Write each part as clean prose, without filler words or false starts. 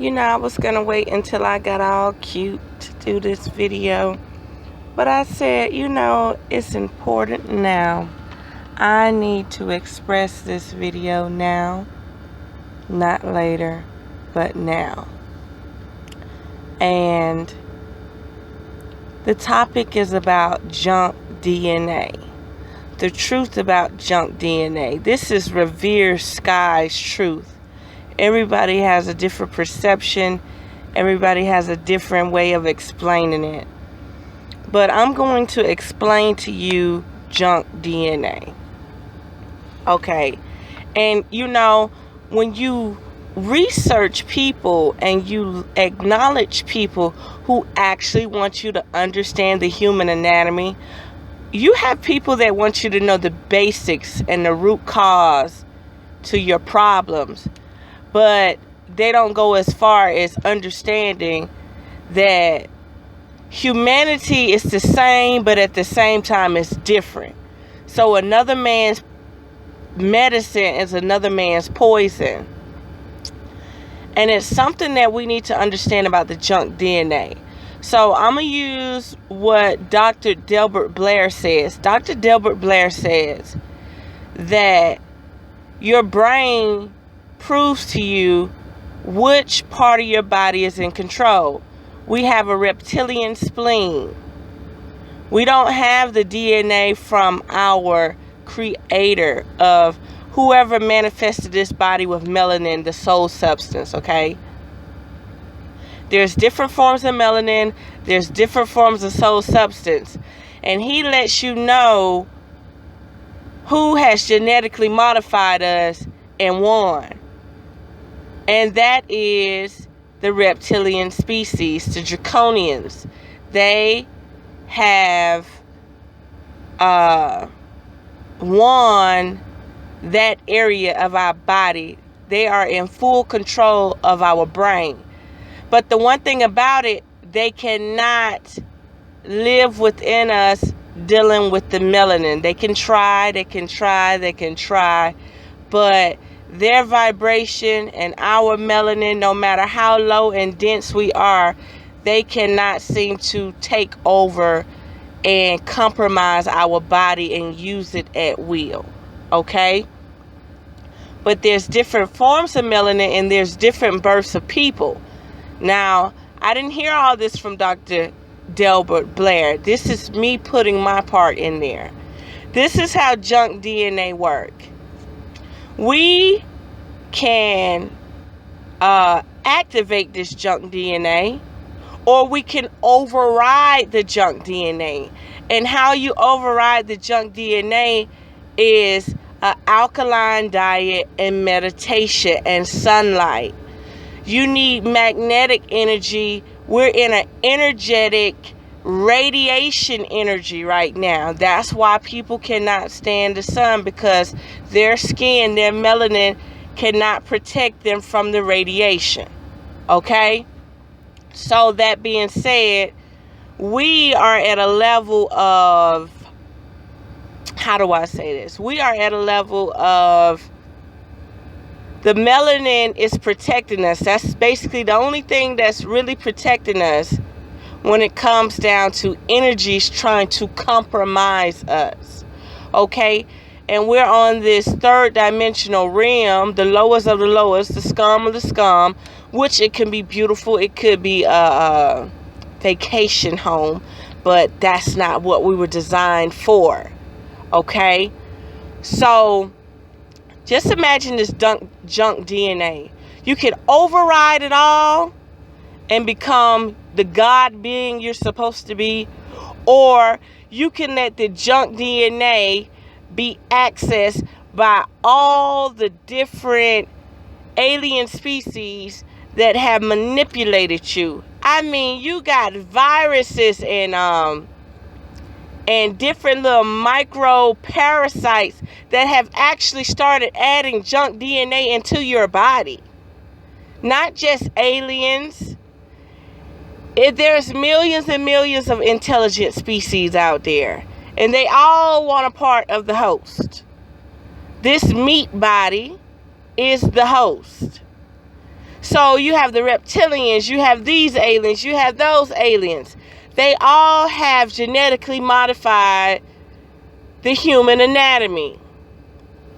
I was gonna wait until I got all cute to do this video, but I said, it's important now. I need to express this video now, not later, but now. And the topic is about junk DNA. The truth about junk DNA. This is Revere Sky's truth. Everybody has a different perception. Everybody has a different way of explaining it. But I'm going to explain to you junk DNA. Okay. And when you research people and you acknowledge people who actually want you to understand the human anatomy, you have people that want you to know the basics and the root cause to your problems. But they don't go as far as understanding that humanity is the same, but at the same time it's different. So another man's medicine is another man's poison. And it's something that we need to understand about the junk DNA. So I'm going to use what Dr. Delbert Blair says. Dr. Delbert Blair says that your brain proves to you which part of your body is in control. We have a reptilian spleen. We don't have the DNA from our creator of whoever manifested this body with melanin, the soul substance, okay? There's different forms of melanin. There's different forms of soul substance. And he lets you know who has genetically modified us and won. And that is the reptilian species, the draconians. They have won that area of our body. They are in full control of our brain. But the one thing about it, they cannot live within us dealing with the melanin. They can try, but their vibration and our melanin, no matter how low and dense we are, they cannot seem to take over and compromise our body and use it at will. Okay? But there's different forms of melanin and there's different births of people. Now, I didn't hear all this from Dr. Delbert Blair. This is me putting my part in there. This is how junk DNA works. We can activate this junk DNA, or we can override the junk DNA. And how you override the junk DNA is an alkaline diet and meditation and sunlight. You need magnetic energy. We're in an energetic radiation energy right now. That's why people cannot stand the sun, because their skin, their melanin, cannot protect them from the radiation. Okay? So that being said, we are at a level of, how do I say this? We are at a level of, the melanin is protecting us. That's basically the only thing that's really protecting us when it comes down to energies trying to compromise us. Okay? And we're on this third dimensional realm, the lowest of the lowest, the scum of the scum, which it can be beautiful. It could be a vacation home, but that's not what we were designed for. Okay? So just imagine this junk DNA. You can override it all and become the God being you're supposed to be, or you can let the junk DNA be accessed by all the different alien species that have manipulated you. I mean, you got viruses and different little micro parasites that have actually started adding junk DNA into your body. Not just aliens. There's millions and millions of intelligent species out there, and they all want a part of the host. This meat body is the host. So you have the reptilians, you have these aliens, you have those aliens. They all have genetically modified the human anatomy,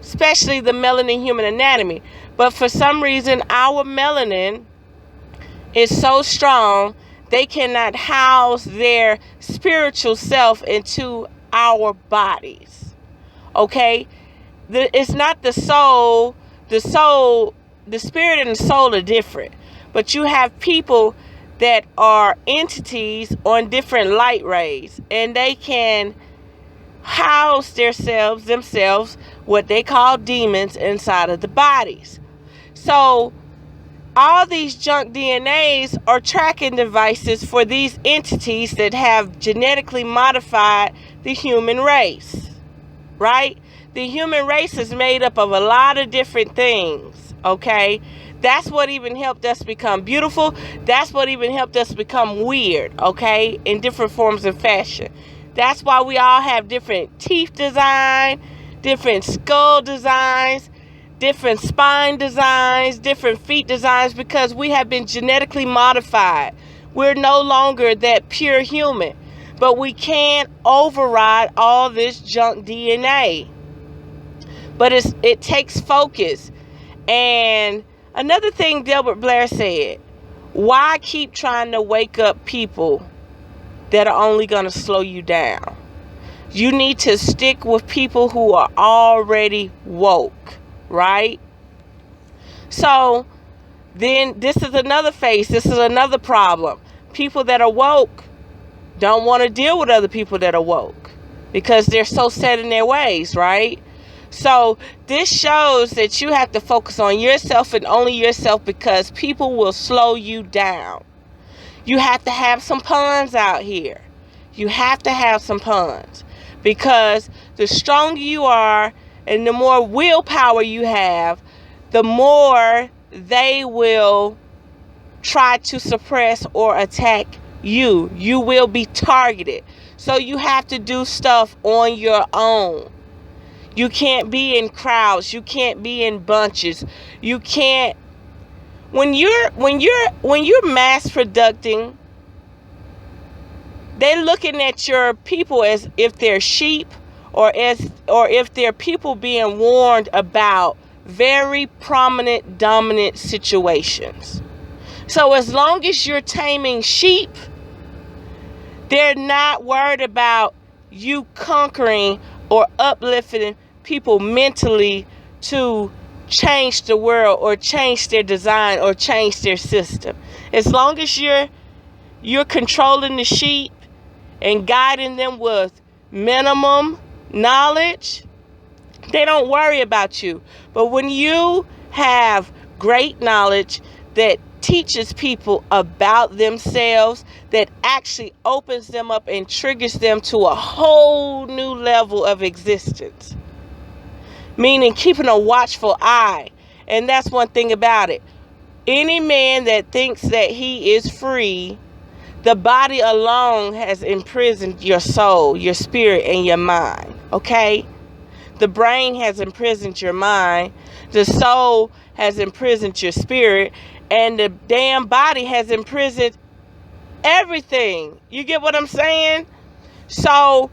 especially the melanin human anatomy. But for some reason, our melanin is so strong, they cannot house their spiritual self into our bodies. Okay? It's not the soul. The spirit and the soul are different. But you have people that are entities on different light rays, and they can house themselves, what they call demons, inside of the bodies. So all these junk DNAs are tracking devices for these entities that have genetically modified the human race, right? The human race is made up of a lot of different things, okay? That's what even helped us become beautiful. That's what even helped us become weird, okay? In different forms and fashion. That's why we all have different teeth design, different skull designs, different spine designs, different feet designs, because we have been genetically modified. We're no longer that pure human. But we can't override all this junk DNA. But it takes focus. And another thing Delbert Blair said, why keep trying to wake up people that are only going to slow you down? You need to stick with people who are already woke, right? So then this is another phase. This is another problem. People that are woke don't want to deal with other people that are woke because they're so set in their ways, right? So this shows that you have to focus on yourself and only yourself, because people will slow you down. You have to have some puns out here. You have to have some puns, because the stronger you are and the more willpower you have, the more they will try to suppress or attack you. You will be targeted. So you have to do stuff on your own. You can't be in crowds. You can't be in bunches. You can't. When you're mass producing, they're looking at your people as if they're sheep, or if they're people being warned about very prominent, dominant situations. So as long as you're taming sheep, they're not worried about you conquering or uplifting people mentally to change the world or change their design or change their system. As long as you're controlling the sheep and guiding them with minimum knowledge, they don't worry about you. But when you have great knowledge that teaches people about themselves, that actually opens them up and triggers them to a whole new level of existence, meaning keeping a watchful eye. And that's one thing about it. Any man that thinks that he is free, the body alone has imprisoned your soul, your spirit, and your mind, okay? The brain has imprisoned your mind, the soul has imprisoned your spirit, and the damn body has imprisoned everything. You get what I'm saying? So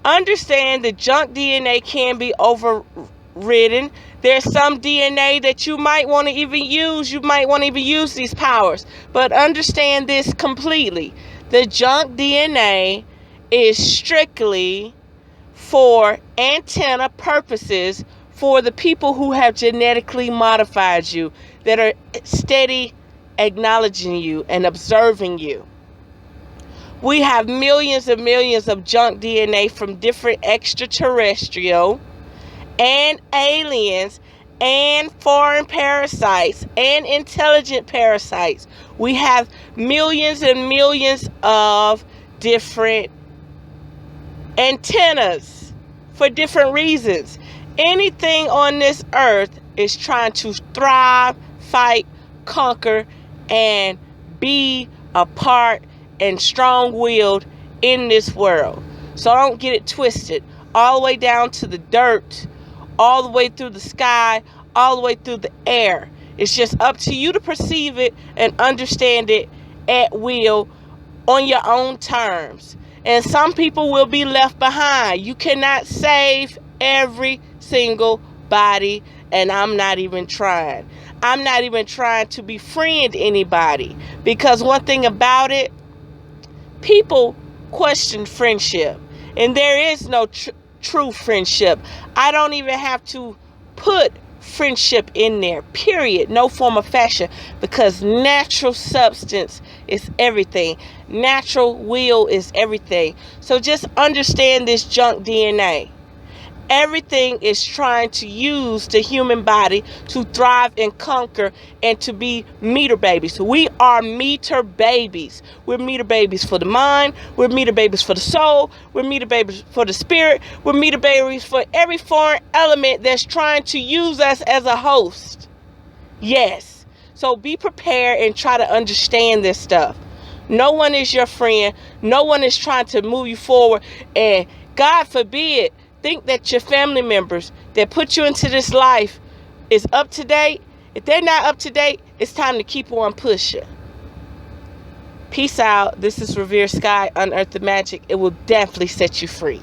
understand that junk DNA can be overridden. There's some DNA that you might want to even use. You might want to even use these powers. But understand this completely. The junk DNA is strictly for antenna purposes for the people who have genetically modified you, that are steady acknowledging you and observing you. We have millions and millions of junk DNA from different extraterrestrial and aliens and foreign parasites and intelligent parasites. We have millions and millions of different antennas for different reasons. Anything on this earth is trying to thrive, fight, conquer, and be a part and strong-willed in this world. So don't get it twisted. All the way down to the dirt, all the way through the sky, all the way through the air. It's just up to you to perceive it and understand it at will on your own terms. And some people will be left behind. You cannot save every single body, and I'm not even trying. I'm not even trying to befriend anybody, because one thing about it, people question friendship, and there is no true friendship. I don't even have to put friendship in there, period, no form of fashion, because natural substance is everything. Natural will is everything. So just understand this junk DNA. Everything is trying to use the human body to thrive and conquer and to be meter babies. We are meter babies. We're meter babies for the mind. We're meter babies for the soul. We're meter babies for the spirit. We're meter babies for every foreign element that's trying to use us as a host. Yes. So be prepared and try to understand this stuff. No one is your friend. No one is trying to move you forward. And God forbid, think that your family members that put you into this life is up to date. If they're not up to date, it's time to keep on pushing. Peace out. This is Revere Sky, Unearth the Magic. It will definitely set you free.